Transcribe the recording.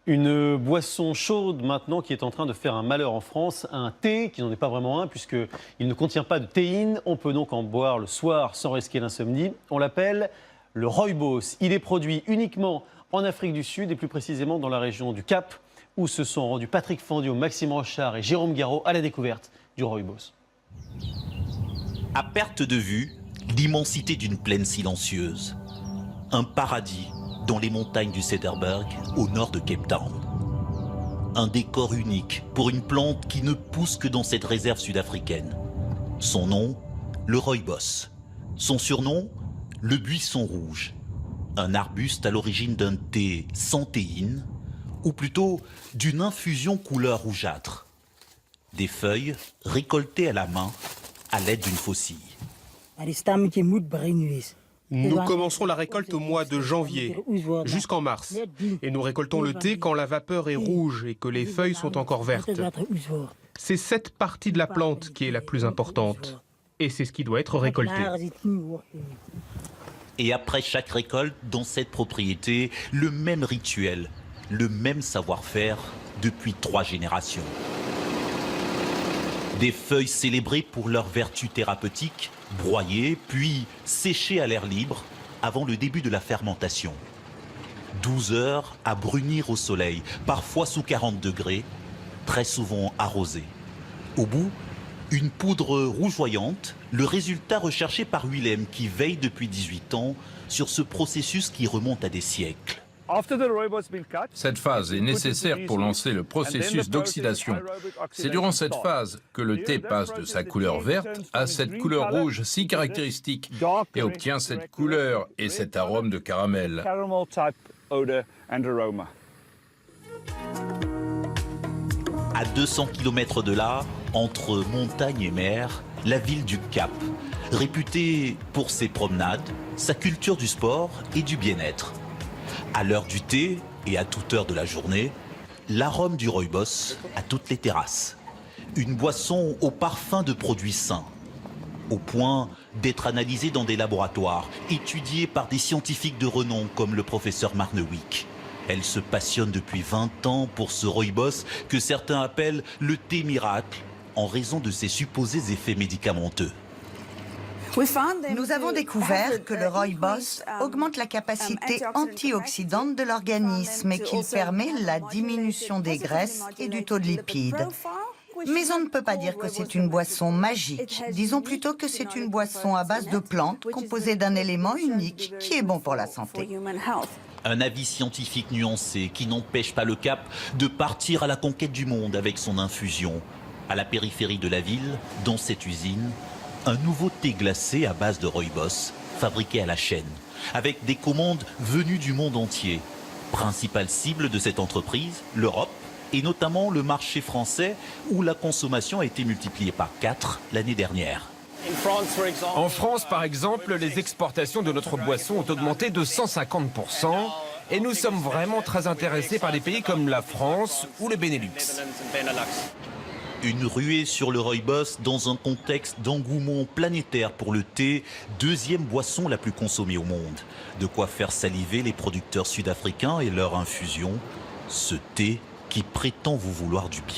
Une boisson chaude maintenant qui est en train de faire un malheur en France, un thé qui n'en est pas vraiment un puisqu'il ne contient pas de théine. On peut donc en boire le soir sans risquer l'insomnie. On l'appelle le rooibos. Il est produit uniquement en Afrique du Sud et plus précisément dans la région du Cap où se sont rendus Patrick Fandiot, Maxime Rochard et Jérôme Garraud à la découverte du rooibos. À perte de vue, l'immensité d'une plaine silencieuse. Un paradis dans les montagnes du Cederberg, au nord de Cape Town. Un décor unique pour une plante qui ne pousse que dans cette réserve sud-africaine. Son nom, le rooibos. Son surnom, le buisson rouge. Un arbuste à l'origine d'un thé sans théine, ou plutôt d'une infusion couleur rougeâtre. Des feuilles récoltées à la main à l'aide d'une faucille. Nous commençons la récolte au mois de janvier, jusqu'en mars. Et nous récoltons le thé quand la vapeur est rouge et que les feuilles sont encore vertes. C'est cette partie de la plante qui est la plus importante. Et c'est ce qui doit être récolté. Et après chaque récolte, dans cette propriété, le même rituel, le même savoir-faire depuis 3 générations. Des feuilles célébrées pour leur vertu thérapeutique, broyées, puis séchées à l'air libre avant le début de la fermentation. 12 heures à brunir au soleil, parfois sous 40 degrés, très souvent arrosées. Au bout, une poudre rougeoyante, le résultat recherché par Willem qui veille depuis 18 ans sur ce processus qui remonte à des siècles. Cette phase est nécessaire pour lancer le processus d'oxydation. C'est durant cette phase que le thé passe de sa couleur verte à cette couleur rouge si caractéristique et obtient cette couleur et cet arôme de caramel. À 200 km de là, entre montagne et mer, la ville du Cap, réputée pour ses promenades, sa culture du sport et du bien-être. À l'heure du thé et à toute heure de la journée, l'arôme du rooibos à toutes les terrasses. Une boisson au parfum de produits sains, au point d'être analysée dans des laboratoires, étudiée par des scientifiques de renom comme le professeur Marnewick. Elle se passionne depuis 20 ans pour ce rooibos que certains appellent le thé miracle en raison de ses supposés effets médicamenteux. Nous avons découvert que le rooibos augmente la capacité antioxydante de l'organisme et qu'il permet la diminution des graisses et du taux de lipides. Mais on ne peut pas dire que c'est une boisson magique. Disons plutôt que c'est une boisson à base de plantes composée d'un élément unique qui est bon pour la santé. Un avis scientifique nuancé qui n'empêche pas le Cap de partir à la conquête du monde avec son infusion. À la périphérie de la ville, dans cette usine, un nouveau thé glacé à base de rooibos, fabriqué à la chaîne, avec des commandes venues du monde entier. Principale cible de cette entreprise, l'Europe, et notamment le marché français, où la consommation a été multipliée par 4 l'année dernière. En France, par exemple, les exportations de notre boisson ont augmenté de 150%, et nous sommes vraiment très intéressés par des pays comme la France ou le Benelux. Une ruée sur le rooibos dans un contexte d'engouement planétaire pour le thé, deuxième boisson la plus consommée au monde. De quoi faire saliver les producteurs sud-africains et leur infusion, ce thé qui prétend vous vouloir du bien.